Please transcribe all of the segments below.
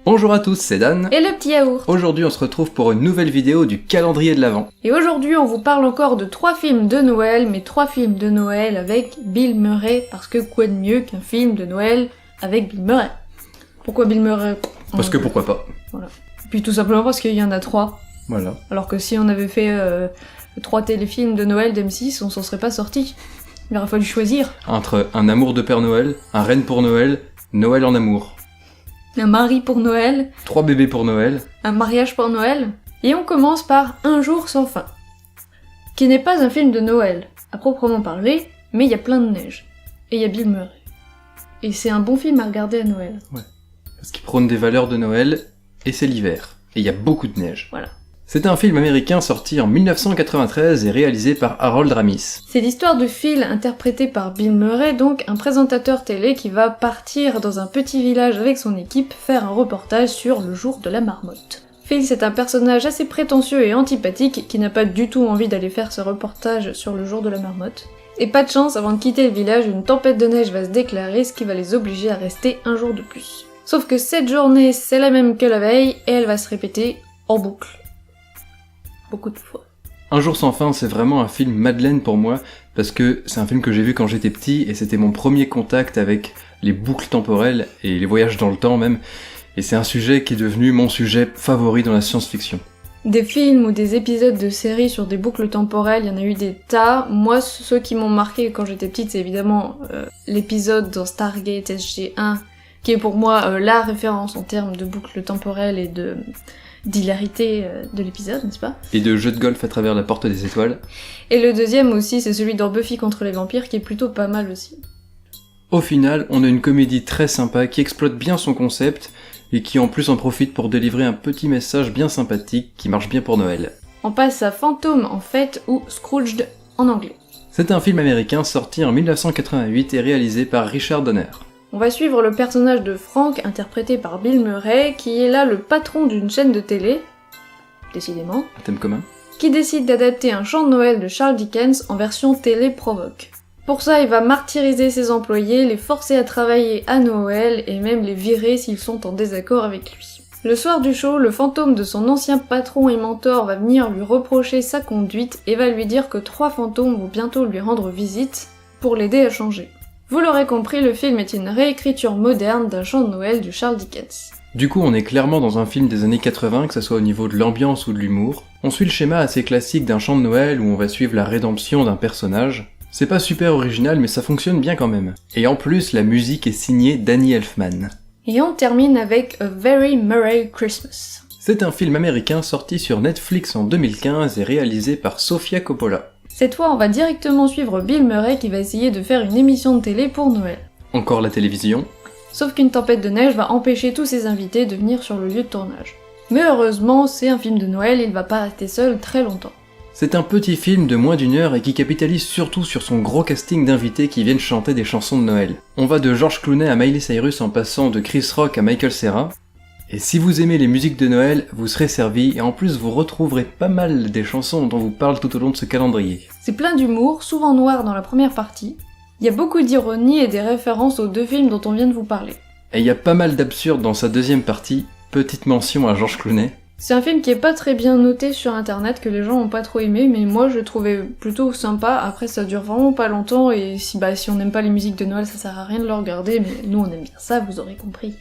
Bonjour à tous, c'est Dan. Et le petit yaourt. Aujourd'hui on se retrouve pour une nouvelle vidéo du calendrier de l'Avent. Et aujourd'hui on vous parle encore de 3 films de Noël, mais 3 films de Noël avec Bill Murray, parce que quoi de mieux qu'un film de Noël avec Bill Murray? Pourquoi Bill Murray? Parce que pourquoi pas. Voilà. Puis tout simplement parce qu'il y en a 3. Voilà. Alors que si on avait fait 3 téléfilms de Noël d'M6, on s'en serait pas sorti. Il aurait fallu choisir. Entre un amour de Père Noël, un reine pour Noël, Noël en amour. Un mari pour Noël, 3 bébés pour Noël. un mariage pour Noël, et on commence par Un jour sans fin, qui n'est pas un film de Noël, à proprement parler, mais il y a plein de neige. Et il y a Bill Murray. Et c'est un bon film à regarder à Noël. Parce qu'il prône des valeurs de Noël, et c'est l'hiver. Et il y a beaucoup de neige. Voilà. C'est un film américain sorti en 1993 et réalisé par Harold Ramis. C'est l'histoire de Phil, interprété par Bill Murray, donc un présentateur télé qui va partir dans un petit village avec son équipe faire un reportage sur le jour de la marmotte. Phil, c'est un personnage assez prétentieux et antipathique qui n'a pas du tout envie d'aller faire ce reportage sur le jour de la marmotte. Et pas de chance, avant de quitter le village, une tempête de neige va se déclarer, ce qui va les obliger à rester un jour de plus. Sauf que cette journée, c'est la même que la veille, et elle va se répéter en boucle. Beaucoup de fois. Un jour sans fin, c'est vraiment un film Madeleine pour moi, parce que c'est un film que j'ai vu quand j'étais petit, et c'était mon premier contact avec les boucles temporelles, et les voyages dans le temps même, et c'est un sujet qui est devenu mon sujet favori dans la science-fiction. Des films ou des épisodes de séries sur des boucles temporelles, il y en a eu des tas. Moi, ceux qui m'ont marqué quand j'étais petite, c'est évidemment l'épisode dans Stargate SG-1, qui est pour moi la référence en termes de boucles temporelles et d'hilarité de l'épisode, n'est-ce pas? Et de jeux de golf à travers la porte des étoiles. Et le deuxième aussi, c'est celui dans Buffy contre les vampires, qui est plutôt pas mal aussi. Au final, on a une comédie très sympa qui exploite bien son concept, et qui en plus en profite pour délivrer un petit message bien sympathique qui marche bien pour Noël. On passe à Fantôme en fait, ou Scrooged en anglais. C'est un film américain sorti en 1988 et réalisé par Richard Donner. On va suivre le personnage de Frank, interprété par Bill Murray, qui est là le patron d'une chaîne de télé, décidément, Un thème commun. qui décide d'adapter un chant de Noël de Charles Dickens en version télé provoque. Pour ça, il va martyriser ses employés, les forcer à travailler à Noël et même les virer s'ils sont en désaccord avec lui. Le soir du show, le fantôme de son ancien patron et mentor va venir lui reprocher sa conduite et va lui dire que 3 fantômes vont bientôt lui rendre visite pour l'aider à changer. Vous l'aurez compris, le film est une réécriture moderne d'un chant de Noël de Charles Dickens. Du coup, on est clairement dans un film des années 80, que ce soit au niveau de l'ambiance ou de l'humour. On suit le schéma assez classique d'un chant de Noël où on va suivre la rédemption d'un personnage. C'est pas super original, mais ça fonctionne bien quand même. Et en plus, la musique est signée Danny Elfman. Et on termine avec A Very Merry Christmas. C'est un film américain sorti sur Netflix en 2015 et réalisé par Sofia Coppola. Cette fois, on va directement suivre Bill Murray qui va essayer de faire une émission de télé pour Noël. Encore la télévision. Sauf qu'une tempête de neige va empêcher tous ses invités de venir sur le lieu de tournage. Mais heureusement, c'est un film de Noël, il va pas rester seul très longtemps. C'est un petit film de moins d'1 heure et qui capitalise surtout sur son gros casting d'invités qui viennent chanter des chansons de Noël. On va de George Clooney à Miley Cyrus en passant de Chris Rock à Michael Cera. Et si vous aimez les musiques de Noël, vous serez servi et en plus vous retrouverez pas mal des chansons dont on vous parle tout au long de ce calendrier. C'est plein d'humour, souvent noir dans la première partie. Il y a beaucoup d'ironie et des références aux 2 films dont on vient de vous parler. Et il y a pas mal d'absurdes dans sa deuxième partie, petite mention à George Clooney. C'est un film qui est pas très bien noté sur internet, que les gens ont pas trop aimé, mais moi je le trouvais plutôt sympa. Après ça dure vraiment pas longtemps et si on n'aime pas les musiques de Noël ça sert à rien de le regarder, mais nous on aime bien ça, vous aurez compris.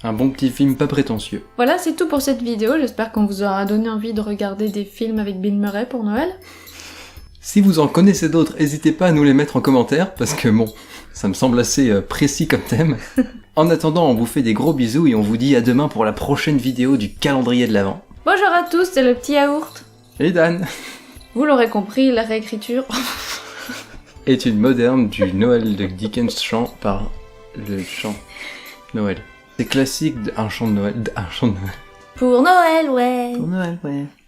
Un bon petit film pas prétentieux. Voilà, c'est tout pour cette vidéo, j'espère qu'on vous aura donné envie de regarder des films avec Bill Murray pour Noël. Si vous en connaissez d'autres, n'hésitez pas à nous les mettre en commentaire, parce que bon, ça me semble assez précis comme thème. En attendant, on vous fait des gros bisous et on vous dit à demain pour la prochaine vidéo du calendrier de l'Avent. Bonjour à tous, c'est le petit yaourt. Et Dan Vous l'aurez compris, la réécriture est une moderne du Noël de Dickens chant par le chant Noël. C'est classique d'un chant de Noël, Pour Noël, ouais. Pour Noël, ouais.